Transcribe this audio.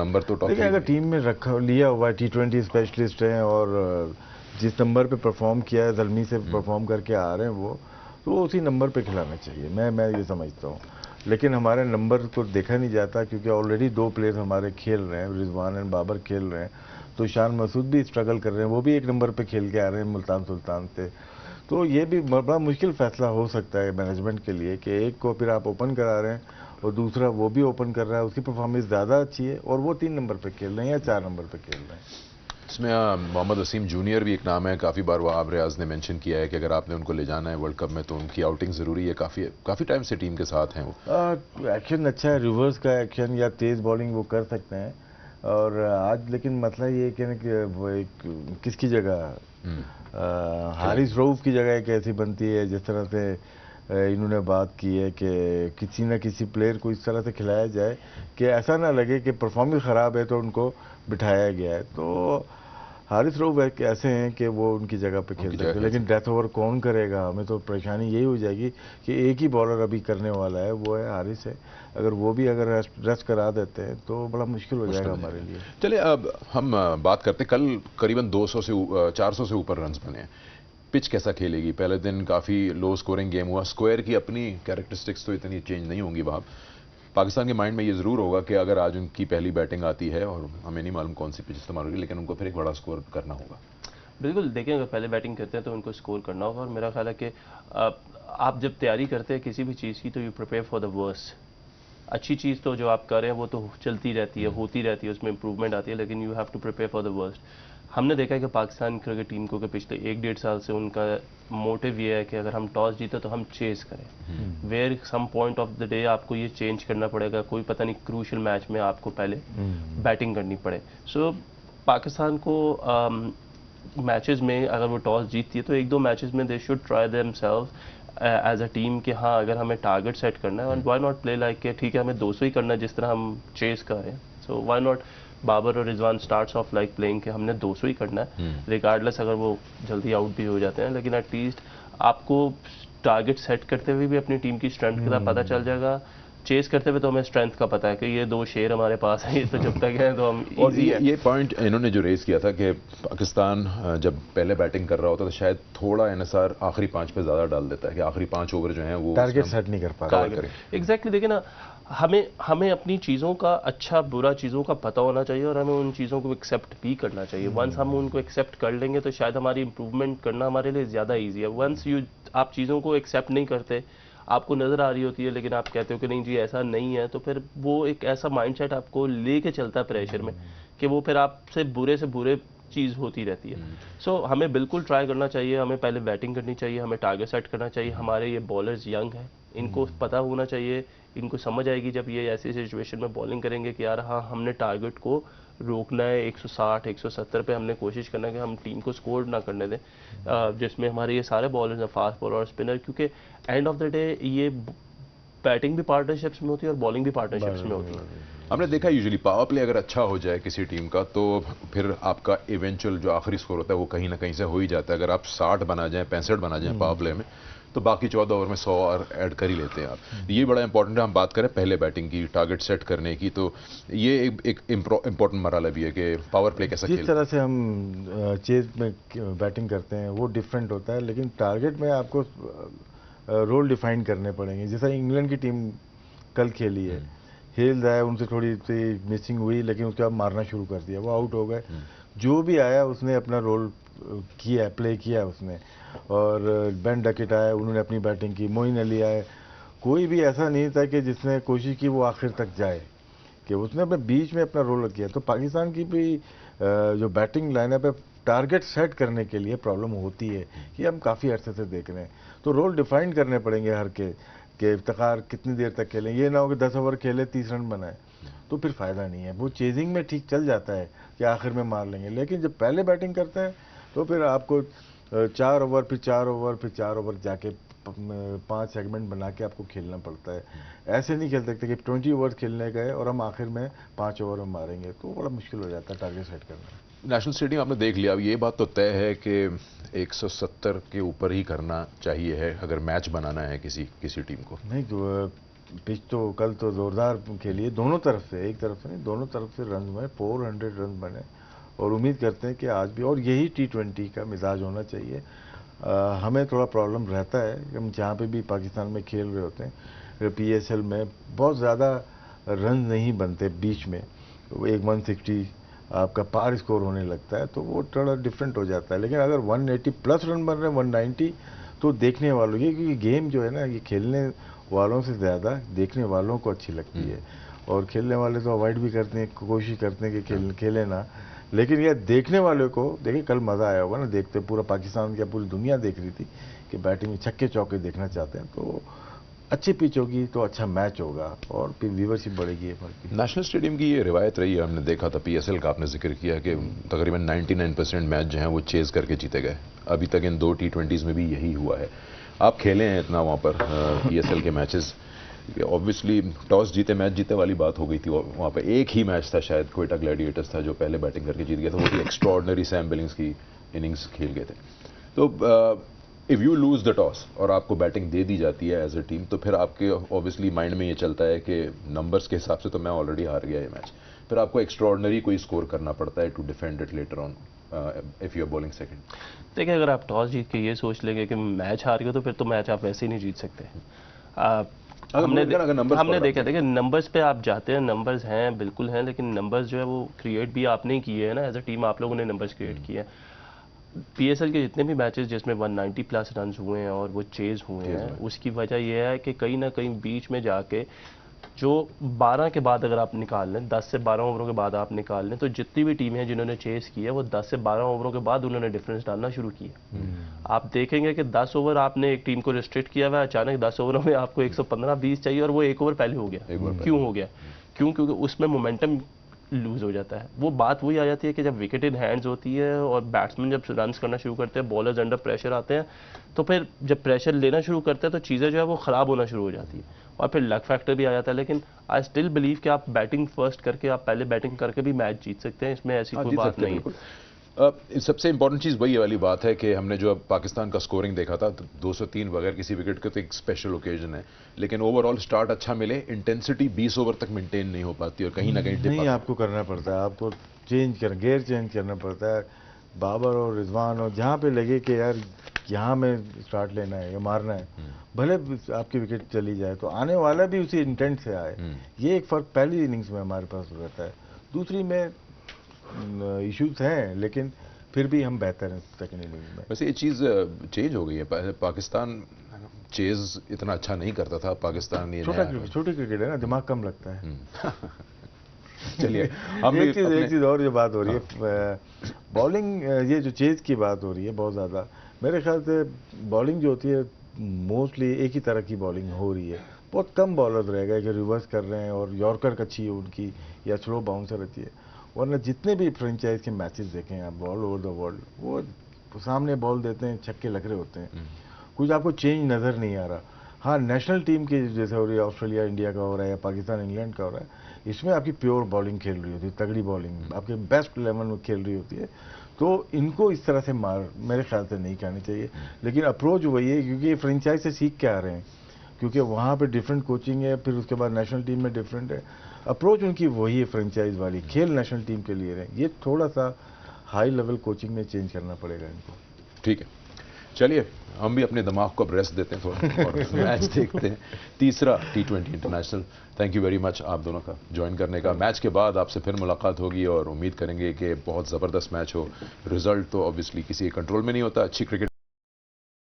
Number तो top. देखिए अगर टीम में रखा लिया हुआ है, T20 स्पेशलिस्ट हैं और जिस नंबर पे परफॉर्म किया है, ज़ल्मी से परफॉर्म करके आ रहे हैं वो, तो उसी नंबर पे खिलाना चाहिए, मैं ये समझता हूँ। लेकिन हमारे नंबर को देखा नहीं जाता क्योंकि ऑलरेडी 2 प्लेयर हमारे खेल रहे हैं, रिजवान एंड बाबर खेल रहे हैं, तो शान मसूद भी स्ट्रगल कर रहे हैं, वो भी 1 नंबर पे खेल के आ रहे हैं मुल्तान सुल्तान से। तो ये भी बड़ा मुश्किल फैसला हो सकता है मैनेजमेंट के लिए कि एक को फिर आप ओपन करा रहे हैं और दूसरा वो भी ओपन कर रहा है, उसकी परफॉर्मेंस ज़्यादा अच्छी है और वो 3 नंबर पे खेल रहे हैं या 4 नंबर पे खेल रहे हैं। इसमें मोहम्मद वसीम जूनियर भी एक नाम है, काफ़ी बार वहाब रियाज ने मेंशन किया है कि अगर आपने उनको ले जाना है वर्ल्ड कप में तो उनकी आउटिंग ज़रूरी है। काफ़ी टाइम से टीम के साथ हैं वो। एक्शन अच्छा है, रिवर्स का एक्शन या तेज़ बॉलिंग वो कर सकते हैं। और आज लेकिन मसला ये है कि वो एक किसकी जगह, हारिस रऊफ की जगह एक ऐसी बनती है जिस तरह से इन्होंने बात की है कि किसी न किसी प्लेयर को इस तरह से खिलाया जाए कि ऐसा ना लगे कि परफॉर्मेंस ख़राब है तो उनको बिठाया गया है। तो हारिस रऊफ ऐसे हैं कि वो उनकी जगह पे खेल सकते हैं, लेकिन डेथ ओवर कौन करेगा, हमें तो परेशानी यही हो जाएगी कि एक ही बॉलर अभी करने वाला है, वो है हारिस है। अगर वो भी अगर रेस्ट करा देते हैं तो बड़ा मुश्किल हो जाएगा हमारे लिए। चलिए अब हम बात करते हैं, कल करीबन 200 से 400 से ऊपर रन्स बने। पिच कैसा खेलेगी? पहले दिन काफ़ी लो स्कोरिंग गेम हुआ, स्क्वायर की अपनी कैरेक्टरिस्टिक्स तो इतनी चेंज नहीं होंगी वहाँ। पाकिस्तान के माइंड में ये ज़रूर होगा कि अगर आज उनकी पहली बैटिंग आती है, और हमें नहीं मालूम कौन सी पिच इस्तेमाल होगी, लेकिन उनको फिर एक बड़ा स्कोर करना होगा। बिल्कुल, देखें अगर पहले बैटिंग करते हैं तो उनको स्कोर करना होगा। और मेरा ख्याल है कि आप जब तैयारी करते हैं किसी भी चीज़ की तो you prepare for the worst. अच्छी चीज़ तो जो आप कर रहे हैं वो तो चलती रहती है, होती रहती है, उसमें इंप्रूवमेंट आती है, लेकिन you have to prepare for the worst. हमने देखा है कि पाकिस्तान क्रिकेट टीम को पिछले 1-1.5 साल से उनका मोटिव ये है कि अगर हम टॉस जीते तो हम चेस करें। Where some point of the day आपको ये चेंज करना पड़ेगा, कोई पता नहीं क्रूशल मैच में आपको पहले बैटिंग करनी पड़े। सो पाकिस्तान को मैचेस में अगर वो टॉस जीतती है तो 1-2 मैचेस में they should try themselves as a team कि हाँ अगर हमें टारगेट सेट करना है, and why not play like के ठीक है हमें 200 ही करना है जिस तरह हम चेस कर रहे हैं। सो व्हाई नॉट बाबर और Rizwan starts of like playing कि हमने 200 ही करना है, रिगार्डलेस अगर वो जल्दी आउट भी हो जाते हैं, लेकिन एटलीस्ट आपको टारगेट सेट करते हुए भी अपनी टीम की स्ट्रेंथ का पता चल जाएगा। चेस करते हुए तो हमें स्ट्रेंथ का पता है कि ये 2 शेर हमारे पास है, ये तो जब तक है तो हम और ये पॉइंट इन्होंने जो रेज किया था कि पाकिस्तान जब पहले बैटिंग कर रहा होता तो शायद थोड़ा एनएसआर आखिरी 5 पे ज़्यादा डाल देता है कि आखिरी 5 ओवर जो हैं वो टारगेट सेट नहीं कर पा रहे। एग्जैक्टली, देखिए ना, हमें अपनी चीज़ों का अच्छा बुरा चीज़ों का पता होना चाहिए और हमें उन चीज़ों को एक्सेप्ट भी करना चाहिए। वंस हम उनको एक्सेप्ट कर लेंगे तो शायद हमारी इंप्रूवमेंट करना हमारे लिए ज़्यादा ईजी है। वंस आप चीज़ों को एक्सेप्ट नहीं करते, आपको नज़र आ रही होती है लेकिन आप कहते हो कि नहीं जी ऐसा नहीं है, तो फिर वो एक ऐसा माइंडसेट आपको लेके चलता है प्रेशर में कि वो फिर आपसे बुरे से बुरे चीज़ होती रहती है। सो हमें बिल्कुल ट्राई करना चाहिए, हमें पहले बैटिंग करनी चाहिए, हमें टारगेट सेट करना चाहिए। हमारे ये बॉलर्स यंग हैं, इनको पता होना चाहिए, इनको समझ आएगी जब ये ऐसी सिचुएशन में बॉलिंग करेंगे कि यार हाँ हमने टारगेट को रोकना है, 160 170 पे हमने कोशिश करना है कि हम टीम को स्कोर ना करने दें, जिसमें हमारे ये सारे बॉलर्स हैं, फास्ट बॉलर और स्पिनर, क्योंकि एंड ऑफ द डे ये बैटिंग भी पार्टनरशिप्स में होती है और बॉलिंग भी पार्टनरशिप्स में होती है। हमने देखा यूजुअली पावर प्ले अगर अच्छा हो जाए किसी टीम का तो फिर आपका इवेंचुअल जो आखिरी स्कोर होता है वो कहीं ना कहीं से हो ही जाता है। अगर आप 60 बना जाएं, 65 बना जाएं पावर प्ले में, तो बाकी 14 ओवर में 100 और ऐड कर ही लेते हैं आप। ये बड़ा इंपॉर्टेंट है। हम बात करें पहले बैटिंग की, टारगेट सेट करने की, तो ये एक इंपॉर्टेंट मरहला भी है कि पावर प्ले कैसा जिस तरह से हम चेज में बैटिंग करते हैं वो डिफरेंट होता है, लेकिन टारगेट में आपको रोल डिफाइन करने पड़ेंगे। जैसा इंग्लैंड की टीम कल खेली है, हेल है, उनसे थोड़ी सी मिसिंग हुई लेकिन उसके बाद मारना शुरू कर दिया, वो आउट हो गए। जो भी आया उसने अपना रोल किया, प्ले किया उसने। और बेन डकेट आया, उन्होंने अपनी बैटिंग की, मोइन अली आए, कोई भी ऐसा नहीं था कि जिसने कोशिश की वो आखिर तक जाए, कि उसने अपने बीच में अपना रोल किया। तो पाकिस्तान की भी जो बैटिंग लाइनअप है, टारगेट सेट करने के लिए प्रॉब्लम होती है कि हम काफ़ी अरसे से देख रहे हैं। तो रोल डिफाइन करने पड़ेंगे हर के कि इफ्तिखार कितनी देर तक खेलें। ये ना हो कि 10 ओवर खेले 30 रन बनाए, तो फिर फ़ायदा नहीं है। वो चेजिंग में ठीक चल जाता है कि आखिर में मार लेंगे, लेकिन जब पहले बैटिंग करते हैं तो फिर आपको 4 ओवर फिर 4 ओवर फिर 4 ओवर जाके 5 सेगमेंट बना के आपको खेलना पड़ता है। ऐसे नहीं खेल सकते कि 20 ओवर खेलने गए और हम आखिर में 5 ओवर में मारेंगे, तो बड़ा मुश्किल हो जाता है टारगेट सेट करना। नेशनल स्टेडियम आपने देख लिया, अब ये बात तो तय है कि 170 के ऊपर ही करना चाहिए है अगर मैच बनाना है किसी टीम को। नहीं तो पिच तो कल तो जोरदार खेली है दोनों तरफ से, एक तरफ से नहीं दोनों तरफ से रन बने, 400 रन बने और उम्मीद करते हैं कि आज भी, और यही T20 का मिजाज होना चाहिए। हमें थोड़ा प्रॉब्लम रहता है, हम जहाँ पे भी पाकिस्तान में खेल रहे होते हैं PSL में बहुत ज़्यादा रन नहीं बनते बीच में, एक 160 आपका पार स्कोर होने लगता है तो वो थोड़ा डिफरेंट हो जाता है। लेकिन अगर 180 प्लस रन बन रहे हैं 190 तो देखने वालों की, क्योंकि गेम जो है ना ये खेलने वालों से ज़्यादा देखने वालों को अच्छी लगती है, और खेलने वाले तो अवॉइड भी करते हैं, कोशिश करते हैं कि खेले ना, लेकिन ये देखने वाले को देखिए कल मज़ा आया होगा ना देखते, पूरा पाकिस्तान क्या पूरी दुनिया देख रही थी कि बैटिंग में छक्के चौके देखना चाहते हैं, तो अच्छी पिच होगी तो अच्छा मैच होगा और फिर व्यूवरशिप बढ़ेगी। नेशनल स्टेडियम की ये रिवायत रही है, हमने देखा था PSL का आपने जिक्र किया कि तकरीबन 99% मैच जो हैं वो चेज करके जीते गए, अभी तक इन 2 T20s में भी यही हुआ है। आप खेले हैं इतना वहाँ पर PSL के मैचेस, ऑब्वियसली टॉस जीते मैच जीते वाली बात हो गई थी वहाँ पे। एक ही मैच था शायद क्वेटा ग्लैडिएटर्स था जो पहले बैटिंग करके जीत गया था, वो भी एक्स्ट्रॉर्डनरी सैम बिलिंग्स की इनिंग्स खेल गए थे। तो if you lose the toss और आपको बैटिंग दे दी जाती है एज ए टीम, तो फिर आपके ऑब्वियसली माइंड में ये चलता है कि नंबर्स के हिसाब से तो मैं ऑलरेडी हार गया ये मैच, फिर आपको एक्स्ट्रॉर्डनरी कोई स्कोर करना पड़ता है to defend it later on if you are bowling second. देखिए अगर आप टॉस जीत के ये सोच लेंगे कि मैच हार गए तो फिर तो मैच आप वैसे ही नहीं जीत सकते। हमने देखा, देखिए नंबर्स पे आप जाते हैं, नंबर्स हैं बिल्कुल हैं, लेकिन नंबर्स जो है वो क्रिएट भी आपने ही किए हैं ना, एज अ टीम आप लोगों ने नंबर्स क्रिएट किए हैं। PSL के जितने भी मैचेस जिसमें 190 प्लस रन हुए हैं और वो चेज हुए हैं, उसकी वजह यह है कि कहीं ना कहीं बीच में जाके जो 12 के बाद अगर आप निकाल लें, 10 से 12 ओवरों के बाद आप निकाल लें, तो जितनी भी टीमें हैं जिन्होंने चेस किया वो 10 से 12 ओवरों के बाद उन्होंने डिफरेंस डालना शुरू किया। आप देखेंगे कि 10 ओवर आपने एक टीम को रिस्ट्रिक्ट किया हुआ है, अचानक 10 ओवरों में आपको 115-20 चाहिए और वो 1 ओवर पहले हो गया। क्यों हो गया? क्योंकि उसमें मोमेंटम लूज हो जाता है। वो बात वही आ जाती है कि जब विकेट इन हैंड्स होती है और बैट्समैन जब रन्स करना शुरू करते हैं, बॉलर्स अंडर प्रेशर आते हैं, तो फिर जब प्रेशर लेना शुरू करते हैं तो चीज़ें जो है वो ख़राब होना शुरू हो जाती है और फिर लक फैक्टर भी आ जाता है। लेकिन आई स्टिल बिलीव कि आप बैटिंग फर्स्ट करके, आप पहले बैटिंग करके भी मैच जीत सकते हैं, इसमें ऐसी कोई बात नहीं है। सबसे इंपॉर्टेंट चीज़ वही वाली बात है कि हमने जो अब पाकिस्तान का स्कोरिंग देखा था 203 बगैर किसी विकेट के, तो एक स्पेशल ओकेजन है, लेकिन ओवरऑल स्टार्ट अच्छा मिले, इंटेंसिटी 20 ओवर तक मेंटेन नहीं हो पाती और कहीं ना कहीं नहीं आपको करना पड़ता है, आपको गेयर चेंज करना पड़ता है। बाबर और रिजवान और जहाँ पे लगे कि यार यहाँ में स्टार्ट लेना है या मारना है, भले आपकी विकेट चली जाए तो आने वाला भी उसी इंटेंट से आए, ये एक फ़र्क पहली इनिंग्स में हमारे पास रहता है। दूसरी में इश्यूज हैं लेकिन फिर भी हम बेहतर हैं सेकंड इनिंग में। वैसे ये चीज़ चेंज हो गई है, पाकिस्तान चेज इतना अच्छा नहीं करता था, पाकिस्तान ये छोटी क्रिकेट है ना, दिमाग कम लगता है। चलिए एक चीज़ और जो बात हो रही है बॉलिंग, ये जो चेज की बात हो रही है बहुत ज़्यादा, मेरे ख्याल से बॉलिंग जो होती है मोस्टली एक ही तरह की बॉलिंग हो रही है, बहुत कम बॉलर्स रह गए कि रिवर्स कर रहे हैं और यॉर्कर अच्छी है उनकी या स्लो बाउंसर अच्छी है, वरना जितने भी फ्रेंचाइज के मैचेस देखें आप ऑल ओवर द वर्ल्ड, वो सामने बॉल देते हैं, छक्के लग रहे होते हैं, कुछ आपको चेंज नज़र नहीं आ रहा। हाँ नेशनल टीम की जैसे हो रही है, ऑस्ट्रेलिया इंडिया का हो रहा है या पाकिस्तान इंग्लैंड का हो रहा है, इसमें आपकी प्योर बॉलिंग खेल रही होती है, तगड़ी बॉलिंग आपके बेस्ट लेवल में खेल रही होती है, तो इनको इस तरह से मार मेरे ख्याल से नहीं करनी चाहिए। लेकिन अप्रोच वही है क्योंकि ये फ्रेंचाइज से सीख के आ रहे हैं, क्योंकि वहाँ पे डिफरेंट कोचिंग है, फिर उसके बाद नेशनल टीम में डिफरेंट है, अप्रोच उनकी वही है फ्रेंचाइज वाली, खेल नेशनल टीम के लिए रहे, ये थोड़ा सा हाई लेवल कोचिंग में चेंज करना पड़ेगा इनको। ठीक है, चलिए हम भी अपने दिमाग को अब रेस्ट देते हैं थोड़ा और मैच देखते हैं। तीसरा T20 international, thank you very much आप दोनों का ज्वाइन करने का। मैच के बाद आपसे फिर मुलाकात होगी और उम्मीद करेंगे कि बहुत ज़बरदस्त मैच हो। रिजल्ट तो ऑब्वियसली किसी कंट्रोल में नहीं होता, अच्छी क्रिकेट